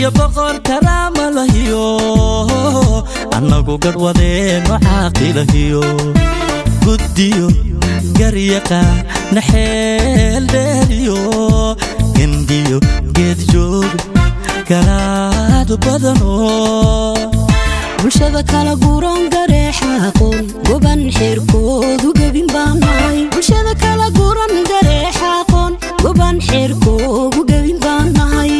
يا بقر كرام لهيو أنا قد وذين وعاقل هيو قديو قريقا نحيل ديو جنديو قد جوب كرادو بدنو bulshada kala guuran gareexa aqoon goban xirkoodu gabin baanay bulshada kala guuran gareexa aqoon goban xirkoodu gabin baanay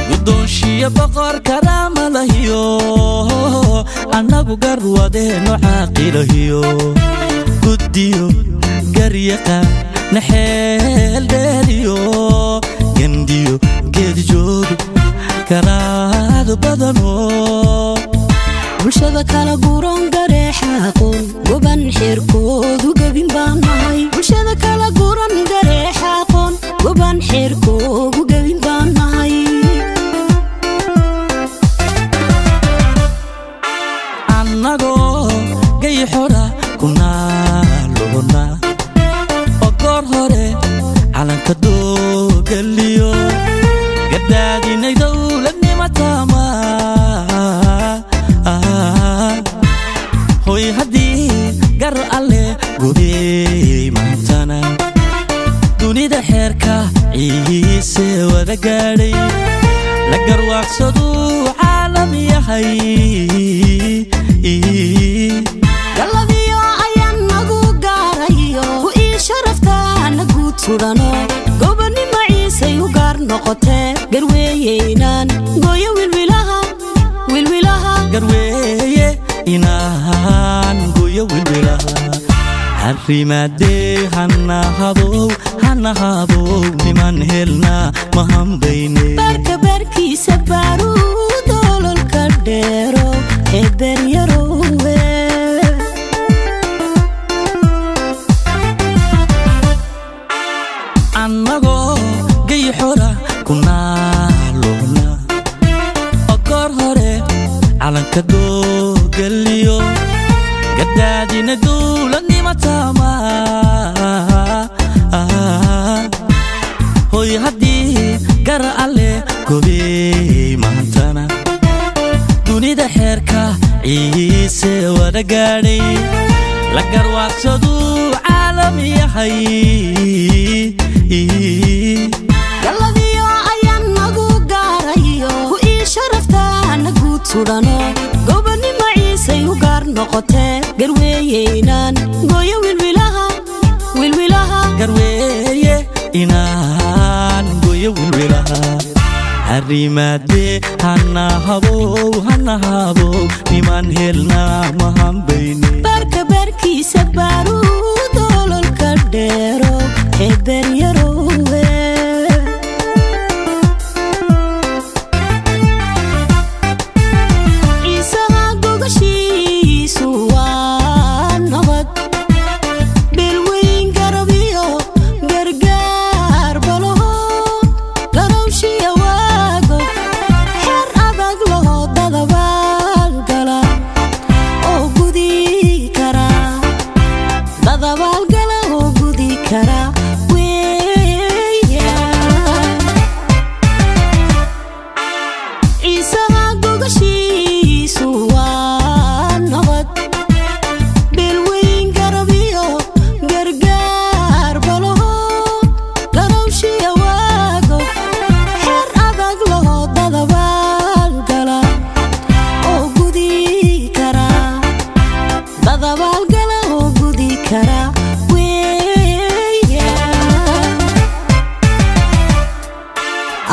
guddoonshiya baqar karaam lahiyo anagu garwadeeno caaqilahiyo guddiyo garyaqa naxeel dheeriyo gendiyo geedi joogo karaado badano bulshada kala guuran gareexa aqoon goban xirkoodu gabin baanay bulshada kala guuran gareexa aqoon goban xirkoodu gabin baanay annago gay xora kunaa loona ogor hore calanka doogaliyo gadaadinay dowladnimo taama hoy haddii gar alle gubey maantana dunida xeerka ciise wada gaadhay la garwaaqsaduu caalam yahay galadiyo ayaan nagu gaarayo ku ii sharaftaana guud sudhano gobonnimo ciisay u gaar noqotee garweeyeynaan gooyo wilwilaha garweeye inaan gooyo wilwilaha arrimaadee hanahadow niman helnaa mahambayne barkiisa baaruu doololka dheero ee beryarowe annagoo gay xora kunaa loona ogor hore calanka doogaliyo gadaadina dowladnimo taama hoy haddii gar alle gobey maantana dunida xeerka ciise wada gaadhay la garwaaqsaduu caalam yahay galadiyo ayaan nagu gaarayo ku ii sharaftaana guud sudhano gobonnimo ciisay u gaar noqotee garweeyeynaan gooyo wilwilaha garweeye inaan gooyo wilwilaha arrimaadee hanahabow niman helnaa mahambayne barkiisa baaruu doololka dheero ee beryarowe ciisaha gogashiisu waa nabad bilweyn garabiyo gargaar balaho garowshiya waago xeer adag laho dadabaal gala oo gudi kara ciisaha gogashiisu waa nabad bilweyn garabiyo gargaar balaho garowshiya waago xeer adag laho dadabaal gala oo gudi kara dadabaal gala oo gudi kara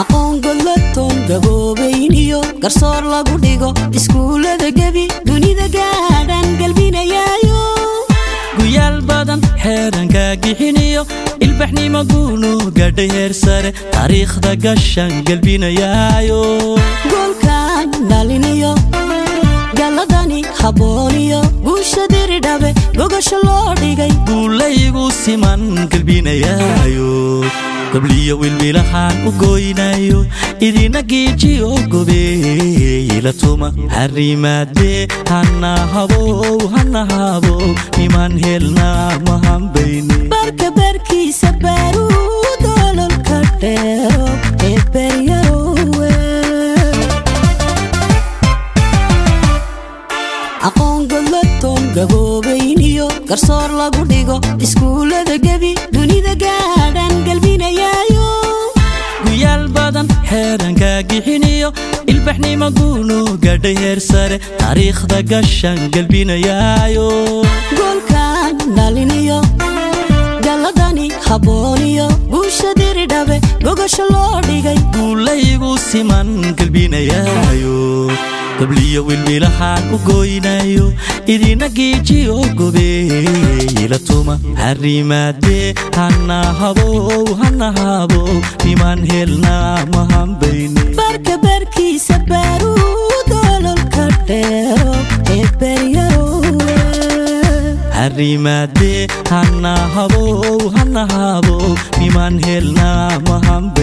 aqoon godlatoon gaboobayniyo garsoor lagu dhigo iskuullada gebi dunida gaadhan galbinayaayo guyaal badan xeeranka gixiniyo ilbaxnimo guunu gaadhay heer sare taariikhda gashan galbinayaayo goolkan dhaliniyo galladani habbooniyo guusha diridhabe gogasho loo dhigay guulaygu siman galbinayaayo gabliyo wilwilahaan u gooynayo idina giijiyo gobeeyla tuma arrimaadee hanahabow niman helnaa mahambayne barkiisa baaruu garsoor lagu dhigo iskuulada gebi dunida gaadhan galbinayaayo guyaal badan xeeranka gixiniyo ilbaxnimo guunu gaadhay heer sare taariikhda gashan galbinayaayo goolkan dhaliniyo galadani habooniyo guusha diridhabe gogasha loo dhigay guulaygu siman galbinayaayo gabliyo wilwilahaan u gooynayo idina giijiyo gobeeyla tuma harimaadee hana habow niman helnaa mahambayne barka barkiisa baruud ololka dheero ee beryarowe harimaadee hana habow niman helnaa mahambayne